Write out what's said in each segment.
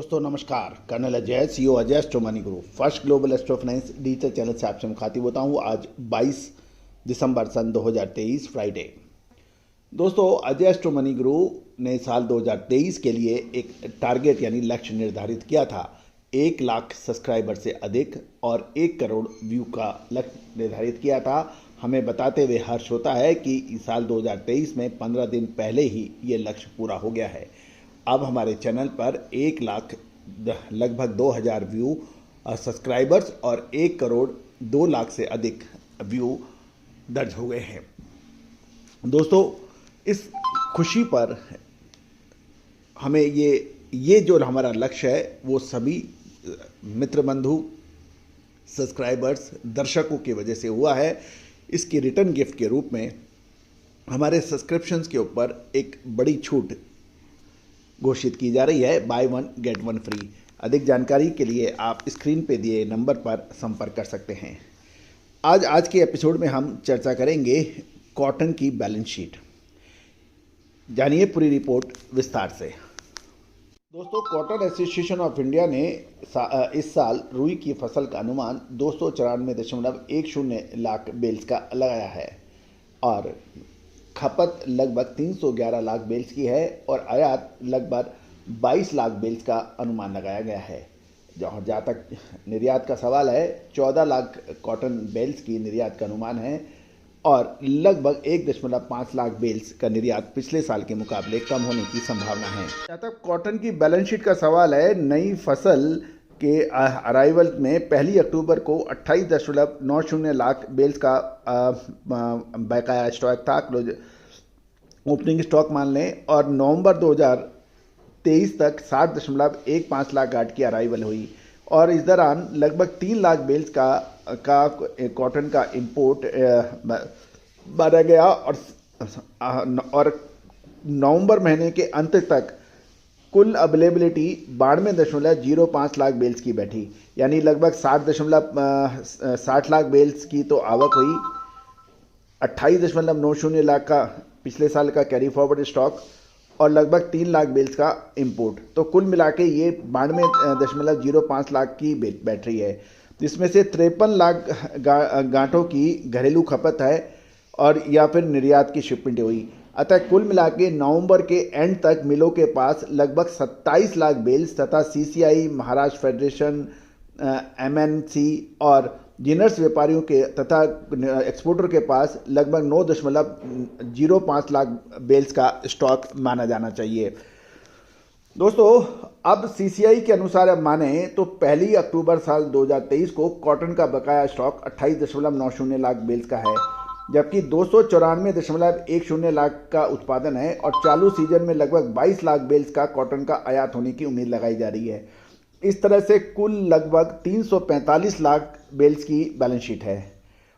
दोस्तों नमस्कार। Colonel Ajay, CEO Ajay astro money guru, first global astro finance digital channel से आपसे मुखातिब होता हूँ। आज 22 दिसंबर सन 2023 फ्राइडे। दोस्तों, अजय एस्ट्रो मनी गुरु ने साल 2023 के लिए एक टारगेट यानी लक्ष्य निर्धारित किया था। 1 लाख सब्सक्राइबर से अधिक और 1 करोड़ व्यू का लक्ष्य निर्धारित किया था। हमें बताते हुए हर्ष होता है कि इस साल 2023 में 15 दिन पहले ही ये लक्ष्य पूरा हो गया है। अब हमारे चैनल पर 1 लाख लगभग 2000 व्यू सब्सक्राइबर्स और 1 करोड़ 2 लाख से अधिक व्यू दर्ज हो गए हैं। दोस्तों, इस खुशी पर हमें ये जो हमारा लक्ष्य है वो सभी मित्र बंधु, सब्सक्राइबर्स, दर्शकों की वजह से हुआ है। इसकी रिटर्न गिफ्ट के रूप में हमारे सब्सक्रिप्शंस के ऊपर एक बड़ी छूट घोषित की जा रही है, बाय 1 गेट 1 फ्री। अधिक जानकारी के लिए आप स्क्रीन पे दिए नंबर पर संपर्क कर सकते हैं। आज के एपिसोड में हम चर्चा करेंगे कॉटन की बैलेंस शीट। जानिए पूरी रिपोर्ट विस्तार से। दोस्तों, कॉटन एसोसिएशन ऑफ इंडिया ने इस साल रुई की फसल का अनुमान 294.10 लाख बेल्स का लगाया है और खपत लगभग 311 लाख बेल्स की है और आयात लगभग 22 लाख बेल्स का अनुमान लगाया गया है। जहाँ तक निर्यात का सवाल है, 14 लाख कॉटन बेल्स की निर्यात का अनुमान है और लगभग 1.5 लाख बेल्स का निर्यात पिछले साल के मुकाबले कम होने की संभावना है। जहाँ तक कॉटन की बैलेंस शीट का सवाल है, नई फसल के अराइवल में 1 अक्टूबर को 28.90 लाख बेल्स का बकाया स्टॉक था, ओपनिंग स्टॉक मान लें, और नवंबर 2023 तक 60.15 लाख गांठ की अराइवल हुई और इस दौरान लगभग 3 लाख बेल्स का कॉटन का इंपोर्ट बढ़ा गया और नवंबर महीने के अंत तक कुल अवेलेबिलिटी 92.05 लाख बेल्स की बैठी, यानी लगभग 60 लाख बेल्स की तो आवक हुई, 28.90 लाख का पिछले साल का कैरी फॉरवर्ड स्टॉक और लगभग 3 लाख बेल्स का इंपोर्ट। तो कुल मिला के ये 92.05 लाख की बैटरी है, जिसमें से 53 लाख गांठों की घरेलू खपत है और या फिर निर्यात की शिपमेंट हुई। अतः कुल मिला के नवंबर के एंड तक मिलों के पास लगभग 27 लाख बेल्स तथा सीसीआई, महाराष्ट्र फेडरेशन, एमएनसी और जिनर्स व्यापारियों के तथा एक्सपोर्टर के पास लगभग 9.05 लाख बेल्स का स्टॉक माना जाना चाहिए। दोस्तों, अब सीसीआई के अनुसार अब माने तो 1 अक्टूबर साल 2023 को कॉटन का बकाया स्टॉक 28.90 लाख बेल्स का है, जबकि 294.10 लाख का उत्पादन है और चालू सीजन में लगभग 22 लाख बेल्स का कॉटन का आयात होने की उम्मीद लगाई जा रही है। इस तरह से कुल लगभग 345 लाख बेल्स की बैलेंस शीट है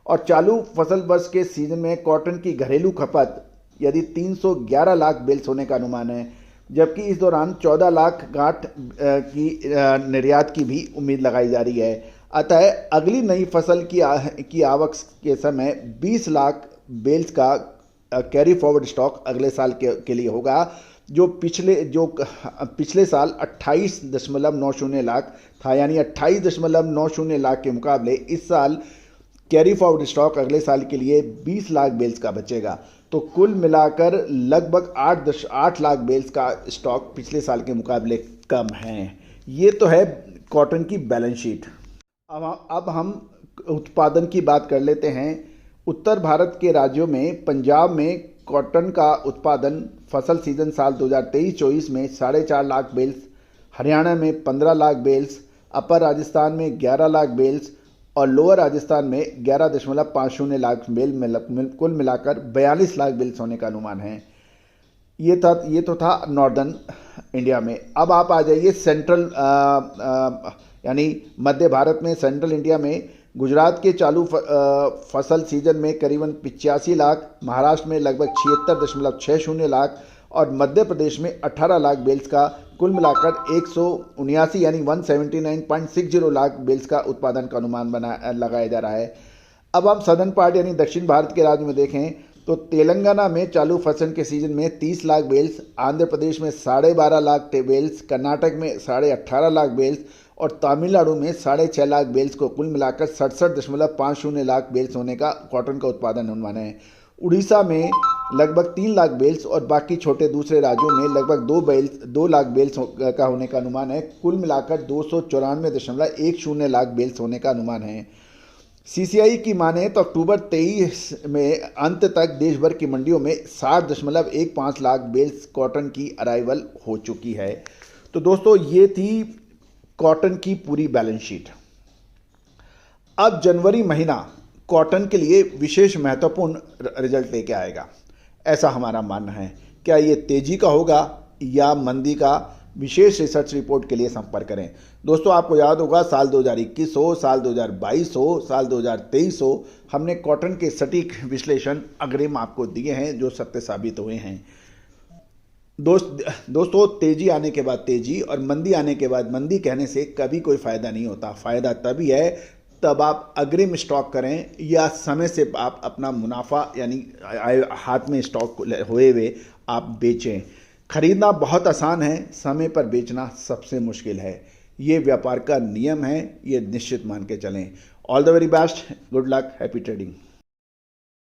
और चालू फसल वर्ष के सीजन में कॉटन की घरेलू खपत यदि 311 लाख बेल्स होने का अनुमान है, जबकि इस दौरान 14 लाख गांठ की निर्यात की भी उम्मीद लगाई जा रही है। अतः अगली नई फसल की आवक के समय 20 लाख बेल्स का कैरी फॉरवर्ड स्टॉक अगले साल के लिए होगा, जो पिछले साल 28.90 लाख था, यानी 28.90 लाख के मुकाबले इस साल कैरी फॉरवर्ड स्टॉक अगले साल के लिए 20 लाख बेल्स का बचेगा। तो कुल मिलाकर लगभग 8 लाख बेल्स का स्टॉक पिछले साल के मुकाबले कम है। ये तो है कॉटन की बैलेंस शीट। अब हम उत्पादन की बात कर लेते हैं। उत्तर भारत के राज्यों में पंजाब में कॉटन का उत्पादन फसल सीजन साल 2023-24 में 4.5 लाख बेल्स, हरियाणा में 15 लाख बेल्स, अपर राजस्थान में 11 लाख बेल्स और लोअर राजस्थान में 11.50 लाख बेल, कुल मिलाकर 42 लाख बेल्स होने का अनुमान है। ये तो था नॉर्दर्न इंडिया में। अब आप आ जाइए सेंट्रल यानी मध्य भारत में। सेंट्रल इंडिया में गुजरात के चालू फसल सीजन में करीबन 85 लाख, महाराष्ट्र में लगभग 76.60 लाख और मध्य प्रदेश में 18 लाख बेल्स का कुल मिलाकर 179 यानी 179.60 लाख बेल्स का उत्पादन का अनुमान लगाया जा रहा है। अब हम सदर्न पार्ट यानी दक्षिण भारत के राज्य में देखें तो तेलंगाना में चालू फसल के सीजन में 30 लाख बेल्स, आंध्र प्रदेश में 12.5 लाख बेल्स, कर्नाटक में 18.5 लाख बेल्स और तमिलनाडु में 6.5 लाख बेल्स को कुल मिलाकर 67.50 लाख बेल्स होने का कॉटन का उत्पादन अनुमान है। उड़ीसा में लगभग 3 लाख बेल्स और बाकी छोटे दूसरे राज्यों में लगभग 2 लाख बेल्स का होने का अनुमान है। कुल मिलाकर 294.10 लाख बेल्स होने का अनुमान है। सीसीआई की माने तो अक्टूबर 23 में अंत तक देश भर की मंडियों में 60.15 लाख बेल्स कॉटन की अराइवल हो चुकी है। तो दोस्तों ये थी कॉटन की पूरी बैलेंस शीट। अब जनवरी महीना कॉटन के लिए विशेष महत्वपूर्ण रिजल्ट लेके आएगा, ऐसा हमारा मानना है। क्या ये तेजी का होगा या मंदी का? विशेष रिसर्च रिपोर्ट के लिए संपर्क करें। दोस्तों आपको याद होगा साल 2021 हो, साल 2022 हो, साल 2023 हो, हमने कॉटन के सटीक विश्लेषण अग्रिम आपको दिए हैं जो सत्य साबित हुए हैं। दोस्तों तेजी आने के बाद तेजी और मंदी आने के बाद मंदी कहने से कभी कोई फ़ायदा नहीं होता। फ़ायदा तभी है तब आप अग्रिम स्टॉक करें या समय से आप अपना मुनाफा यानी हाथ में स्टॉक हुए हुए आप बेचें। खरीदना बहुत आसान है, समय पर बेचना सबसे मुश्किल है। ये व्यापार का नियम है, ये निश्चित मान के चलें। All the very best, good luck, happy trading.